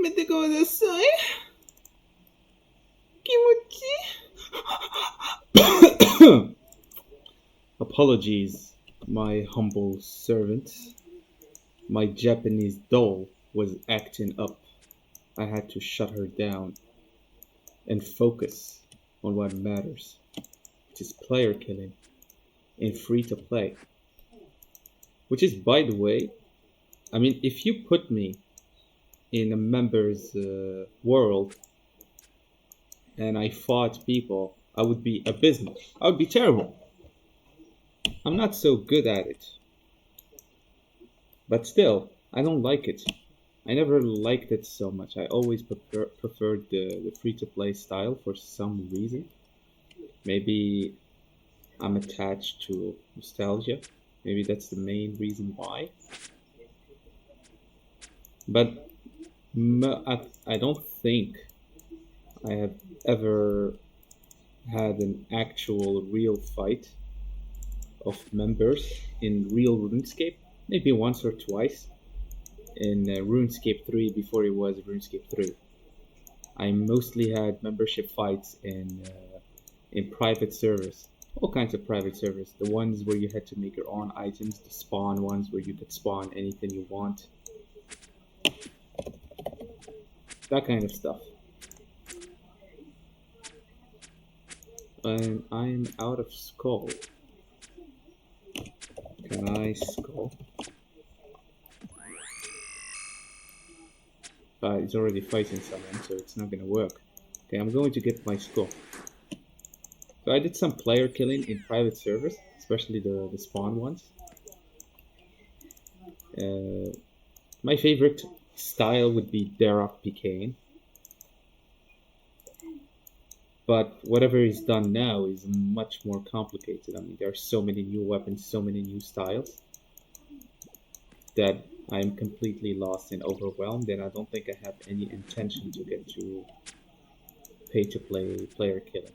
めてください。気持ち。Apologies, my humble servant. My Japanese doll was acting up. I had to shut her down and focus on what matters, which is player killing in free to play. Which is, by the way, I mean, if you put me in a member's world and I fought people, I would be abysmal. I would be terrible. I'm not so good at it. But still, I don't like it. I never liked it so much. I always preferred the free-to-play style for some reason. Maybe I'm attached to nostalgia. Maybe that's the main reason why. But I don't think I have ever had an actual real fight of members in real RuneScape. Maybe once or twice in RuneScape 3 before it was RuneScape 3. I mostly had membership fights in private servers. All kinds of private servers. The ones where you had to make your own items, the spawn ones where you could spawn anything you want. That kind of stuff. And I'm out of skull. Can I skull? It's already fighting someone, so it's not gonna work. Okay, I'm going to get my skull. So I did some player killing in private servers, especially the spawn ones. My favorite style would be Pking. But whatever is done now is much more complicated. I mean, there are so many new weapons, so many new styles, that I'm completely lost and overwhelmed, and I don't think I have any intention to get to pay-to-play player killing.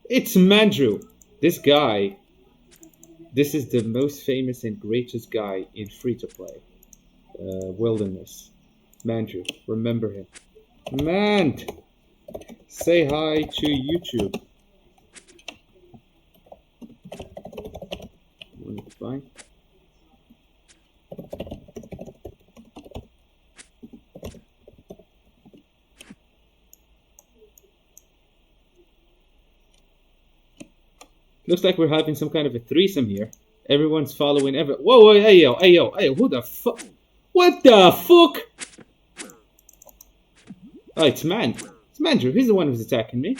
It's Mandrew! This guy, this is the most famous and greatest guy in free-to-play wilderness. Mandrew, remember him. Mand! Say hi to YouTube. Fine. Looks like we're having some kind of a threesome here. Everyone's following Whoa, whoa, hey yo, who the fuck? What the fuck? Oh, it's Mandrew, he's the one who's attacking me.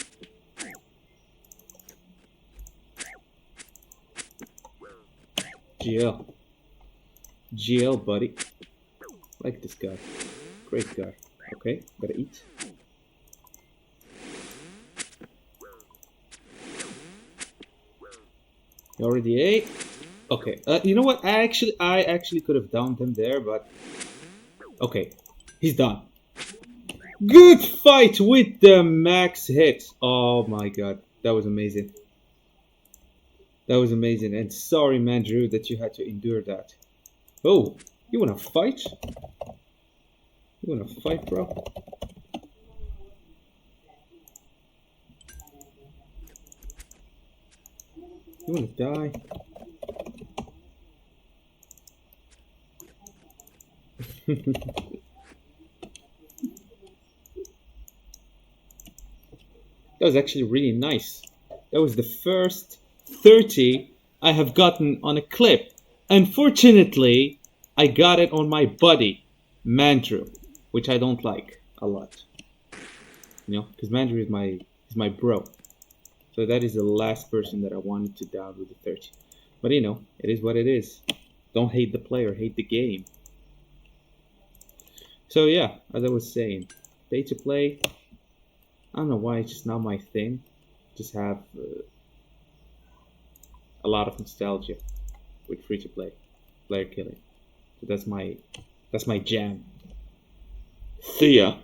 GL, buddy. Like this guy. Great guy. Okay, gotta eat. You already ate? Okay, you know what? I actually could have downed him there, but... Okay, he's done. Good fight with the max hit. Oh my god, that was amazing. That was amazing, and sorry, Mandrew, that you had to endure that. Oh, you wanna fight? You wanna fight, bro? You wanna die? That was actually really nice. That was the first 30 I have gotten on a clip. Unfortunately, I got it on my buddy, Mandrew, which I don't like a lot. You know, because Mandrew is my bro. So that is the last person that I wanted to down with the 30. But you know, it is what it is. Don't hate the player, hate the game. So yeah, as I was saying, pay to play. I don't know why it's just not my thing. Just have a lot of nostalgia with free to play, player killing. So that's my jam. See ya.